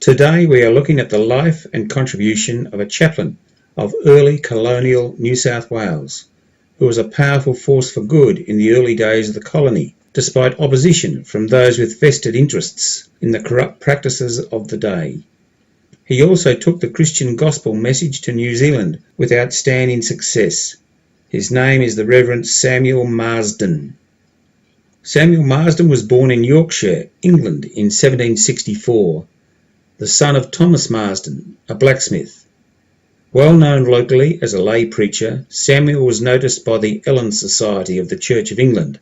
Today we are looking at the life and contribution of a chaplain of early colonial New South Wales, who was a powerful force for good in the early days of the colony, despite opposition from those with vested interests in the corrupt practices of the day. He also took the Christian gospel message to New Zealand with outstanding success. His name is the Reverend Samuel Marsden. Samuel Marsden was born in Yorkshire, England in 1764, the son of Thomas Marsden, a blacksmith. Well known locally as a lay preacher, Samuel was noticed by the Ellen Society of the Church of England.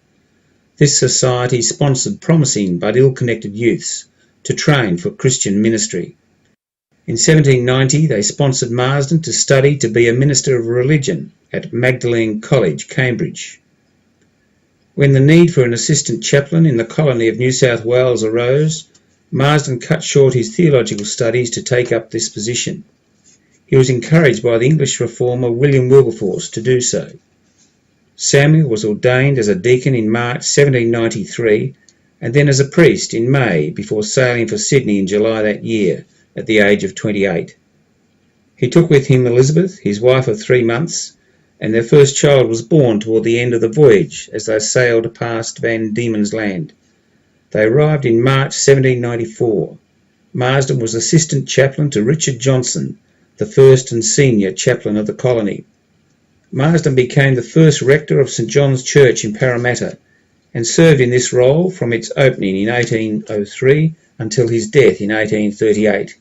This society sponsored promising but ill-connected youths to train for Christian ministry. In 1790 they sponsored Marsden to study to be a minister of religion at Magdalene College, Cambridge. When the need for an assistant chaplain in the colony of New South Wales arose, Marsden cut short his theological studies to take up this position. He was encouraged by the English reformer William Wilberforce to do so. Samuel was ordained as a deacon in March 1793 and then as a priest in May before sailing for Sydney in July that year at the age of 28. He took with him Elizabeth, his wife of 3 months, and their first child was born toward the end of the voyage as they sailed past Van Diemen's Land. They arrived in March 1794. Marsden was assistant chaplain to Richard Johnson, the first and senior chaplain of the colony. Marsden became the first rector of St John's Church in Parramatta and served in this role from its opening in 1803 until his death in 1838.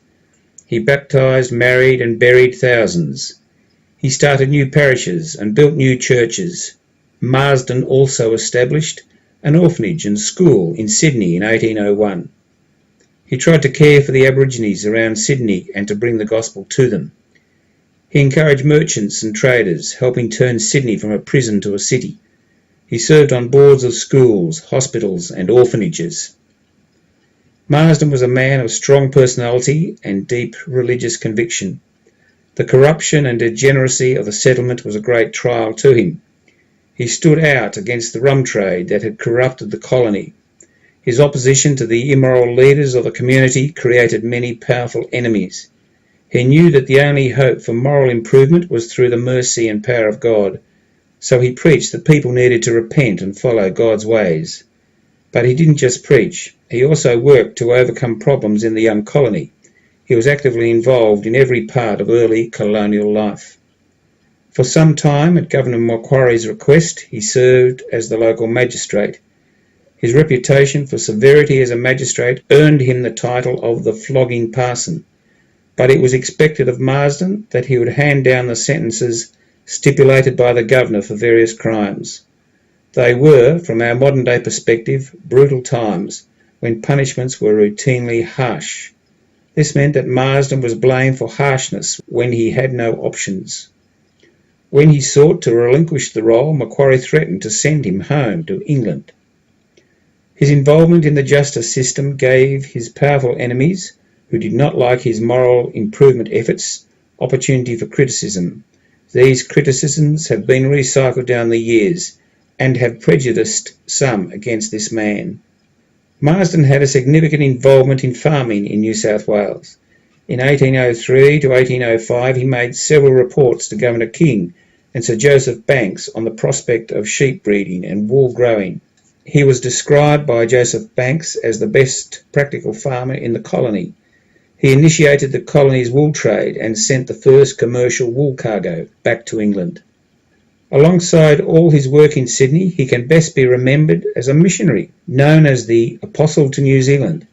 He baptised, married and buried thousands. He started new parishes and built new churches. Marsden also established an orphanage and school in Sydney in 1801. He tried to care for the Aborigines around Sydney and to bring the gospel to them. He encouraged merchants and traders, helping turn Sydney from a prison to a city. He served on boards of schools, hospitals and orphanages. Marsden was a man of strong personality and deep religious conviction. The corruption and degeneracy of the settlement was a great trial to him. He stood out against the rum trade that had corrupted the colony. His opposition to the immoral leaders of the community created many powerful enemies. He knew that the only hope for moral improvement was through the mercy and power of God, so he preached that people needed to repent and follow God's ways. But he didn't just preach, he also worked to overcome problems in the young colony. He was actively involved in every part of early colonial life. For some time, at Governor Macquarie's request, he served as the local magistrate. His reputation for severity as a magistrate earned him the title of the flogging parson, but it was expected of Marsden that he would hand down the sentences stipulated by the governor for various crimes. They were, from our modern-day perspective, brutal times when punishments were routinely harsh. This meant that Marsden was blamed for harshness when he had no options. When he sought to relinquish the role, Macquarie threatened to send him home to England. His involvement in the justice system gave his powerful enemies, who did not like his moral improvement efforts, opportunity for criticism. These criticisms have been recycled down the years and have prejudiced some against this man. Marsden had a significant involvement in farming in New South Wales. In 1803 to 1805 he made several reports to Governor King and Sir Joseph Banks on the prospect of sheep breeding and wool growing. He was described by Joseph Banks as the best practical farmer in the colony. He initiated the colony's wool trade and sent the first commercial wool cargo back to England. Alongside all his work in Sydney, he can best be remembered as a missionary, known as the Apostle to New Zealand.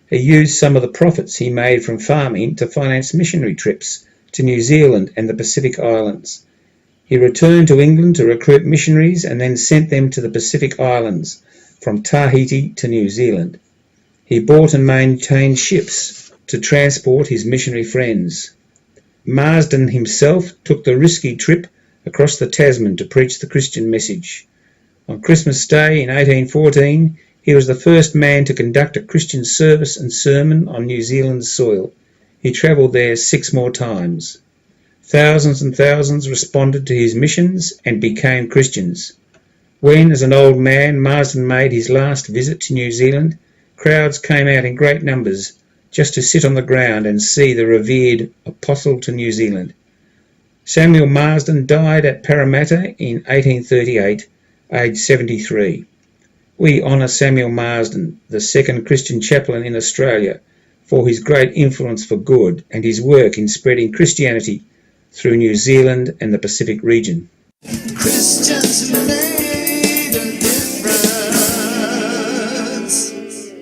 He used some of the profits he made from farming to finance missionary trips to New Zealand and the Pacific Islands. He returned to England to recruit missionaries and then sent them to the Pacific Islands, from Tahiti to New Zealand. He bought and maintained ships to transport his missionary friends. Marsden himself took the risky trip across the Tasman to preach the Christian message. On Christmas Day in 1814, he was the first man to conduct a Christian service and sermon on New Zealand's soil. He travelled there 6 more times. Thousands and thousands responded to his missions and became Christians. When, as an old man, Marsden made his last visit to New Zealand, crowds came out in great numbers just to sit on the ground and see the revered apostle to New Zealand. Samuel Marsden died at Parramatta in 1838, aged 73. We honour Samuel Marsden, the second Christian chaplain in Australia, for his great influence for good and his work in spreading Christianity through New Zealand and the Pacific region. Christians